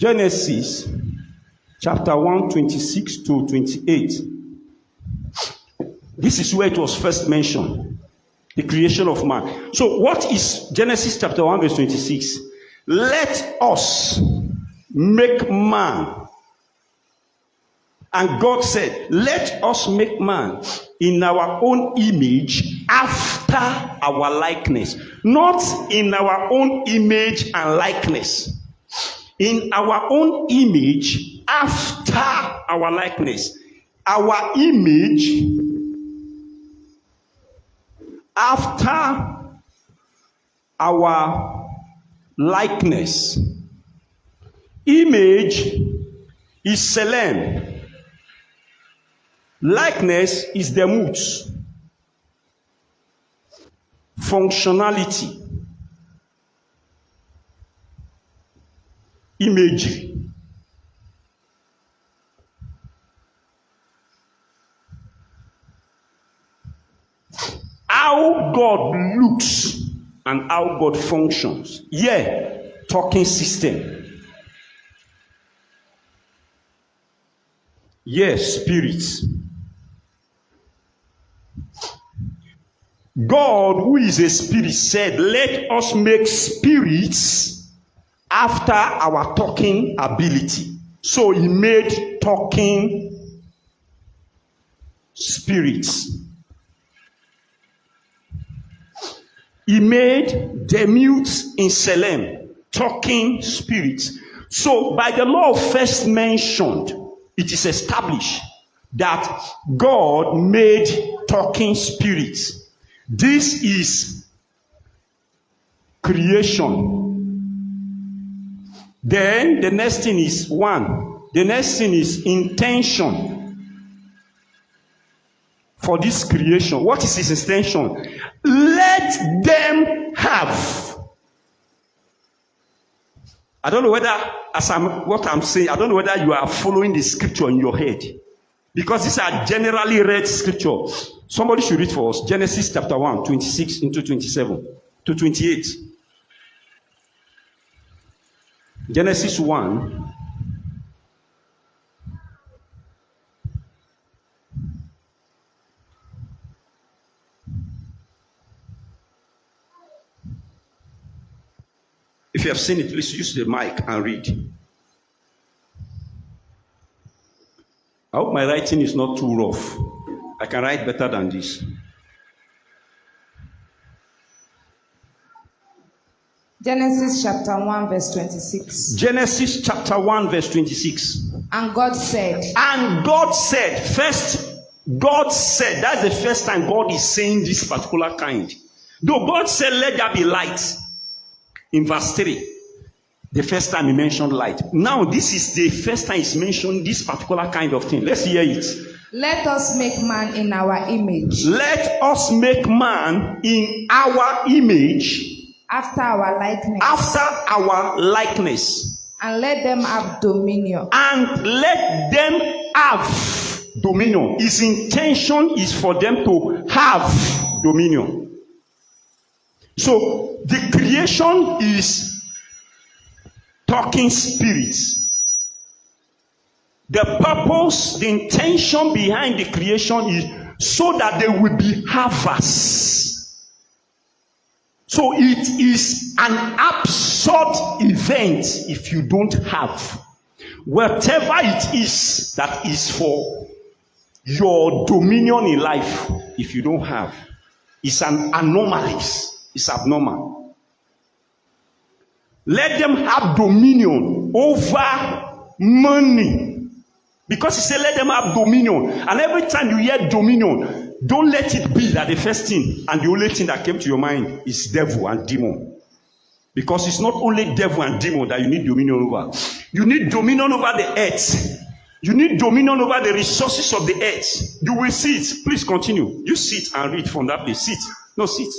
Genesis chapter 1, 26 to 28. This is where it was first mentioned, the creation of man. So what is Genesis chapter 1 verse 26? Let us make man. And God said, let us make man in our own image after our likeness. Not in our own image and likeness. In our own image after our likeness. Our image after our likeness. Image is Selem. Likeness is the moods. Functionality. Imagery. How God looks and how God functions. Yeah, talking system. Yes, spirits. God, who is a spirit, said, let us make spirits after our talking ability. So he made talking spirits. He made the mutes in Selem, talking spirits. So by the law first mentioned, it is established that God made talking spirits. This is creation. Then the next thing is one. The next thing is intention for this creation. What is his intention? Let them have. I don't know whether, what I'm saying, I don't know whether you are following the scripture in your head. Because these are generally read scripture. Somebody should read for us. Genesis chapter 1, 26 into 27 to 28. Genesis 1. If you have seen it, please use the mic and read. I hope my writing is not too rough. I can write better than this. Genesis chapter 1 verse 26. Genesis chapter 1 verse 26. And God said. And God said. First, God said. That's the first time God is saying this particular kind. Though God said, let there be light. In verse 3. The first time he mentioned light. Now this is the first time he's mentioned this particular kind of thing. Let's hear it. Let us make man in our image. Let us make man in our image. After our likeness. After our likeness. And let them have dominion. And let them have dominion. His intention is for them to have dominion. So the creation is talking spirits. The purpose, the intention behind the creation is so that they will be havers. So it is an absurd event if you don't have. Whatever it is that is for your dominion in life, if you don't have, it's an anomaly. It's abnormal. Let them have dominion over money. Because he said, let them have dominion. And every time you hear dominion, don't let it be that the first thing and the only thing that came to your mind is devil and demon. Because it's not only devil and demon that you need dominion over. You need dominion over the earth. You need dominion over the resources of the earth. You will see it. Please continue. You sit and read from that place. Sit. No, sit.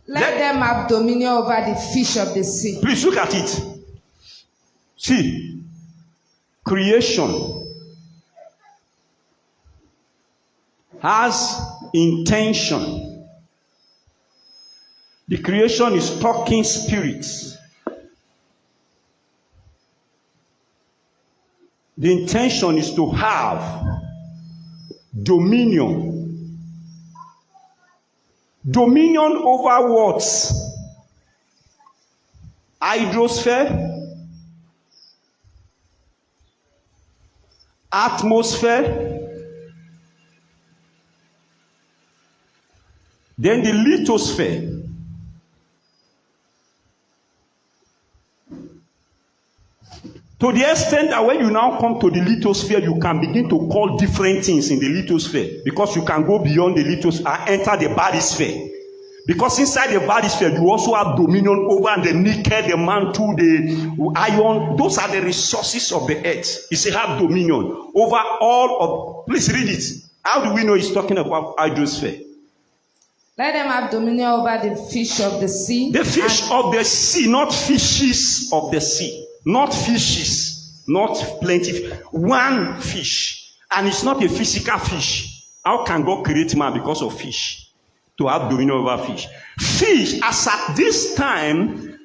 Let them have dominion over the fish of the sea. Please look at it. See, creation has intention. The creation is talking spirits. The intention is to have dominion. Dominion over what? Hydrosphere, atmosphere, then the lithosphere. To the extent that when you now come to the lithosphere, you can begin to call different things in the lithosphere, because you can go beyond the lithosphere and enter the bathysphere. Because inside the bathysphere, you also have dominion over the nickel, the mantle, the iron. Those are the resources of the earth. He said, have dominion over all of. Please read it. How do we know he's talking about hydrosphere? Let them have dominion over the fish of the sea. The fish of the sea, not fishes of the sea. Not fishes, not plenty. One fish. And it's not a physical fish. How can God create man because of fish? To have dominion over fish. Fish, as at this time,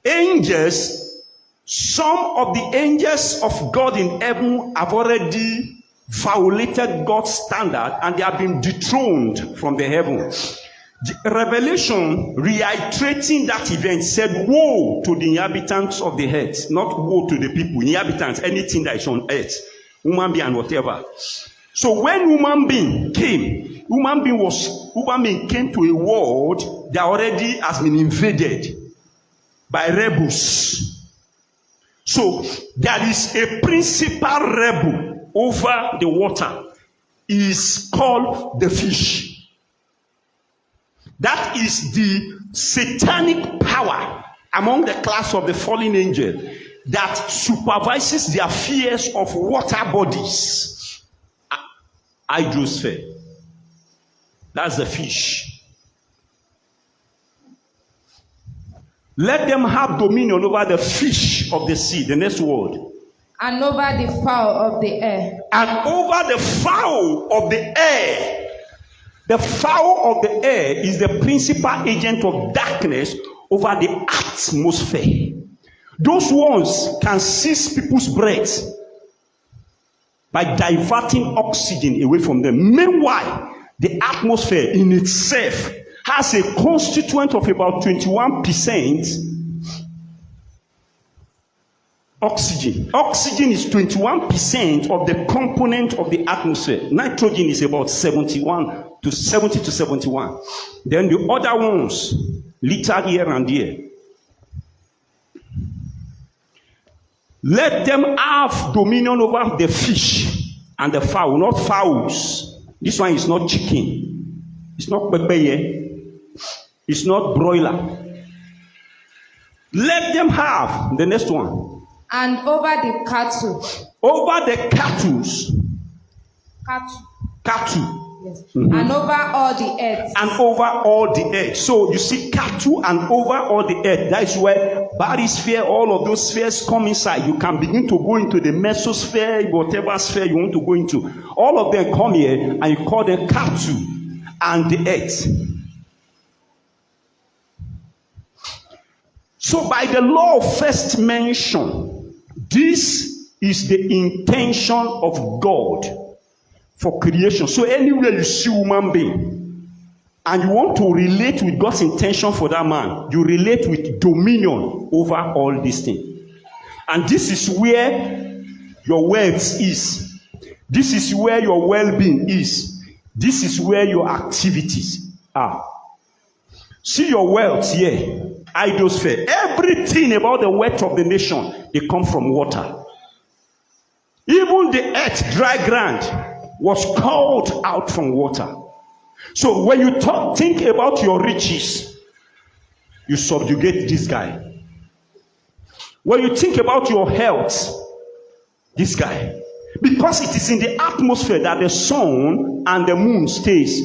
angels, some of the angels of God in heaven have already violated God's standard and they have been dethroned from the heavens. Revelation, reiterating that event, said, woe to the inhabitants of the earth, not woe to the people, inhabitants, anything that is on earth, human being and whatever. So when human being came, human being came to a world that already has been invaded by rebels. So there is a principal rebel over the water. He is called the fish. That is the satanic power among the class of the fallen angel that supervises the affairs of water bodies. Hydrosphere. That's the fish. Let them have dominion over the fish of the sea. The next word. And over the fowl of the air. And over the fowl of the air. The fowl of the air is the principal agent of darkness over the atmosphere. Those ones can seize people's breath by diverting oxygen away from them. Meanwhile, the atmosphere in itself has a constituent of about 21% oxygen. Oxygen is 21% of the component of the atmosphere. Nitrogen is about 70 to 71. Then the other ones, littered here and there. Let them have dominion over the fish and the fowl, not fowls. This one is not chicken. It's not pepeye. It's not broiler. Let them have the next one. And over the cattle. Over the cattle. Cattle. Yes. Mm-hmm. And over all the earth. And over all the earth. So you see cattle and over all the earth. That is where bathysphere, all of those spheres come inside. You can begin to go into the mesosphere, whatever sphere you want to go into. All of them come here and you call them cattle and the earth. So by the law of first mention, this is the intention of God for creation. So anywhere you see human being and you want to relate with God's intention for that man, you relate with dominion over all these things. And this is where your wealth is. This is where your well-being is. This is where your activities are. See your wealth here. Hydrosphere. Everything about the wealth of the nation, they come from water. Even the earth, dry ground, was called out from water. So when you think about your riches, you subjugate this guy. When you think about your health, this guy. Because it is in the atmosphere that the sun and the moon stays.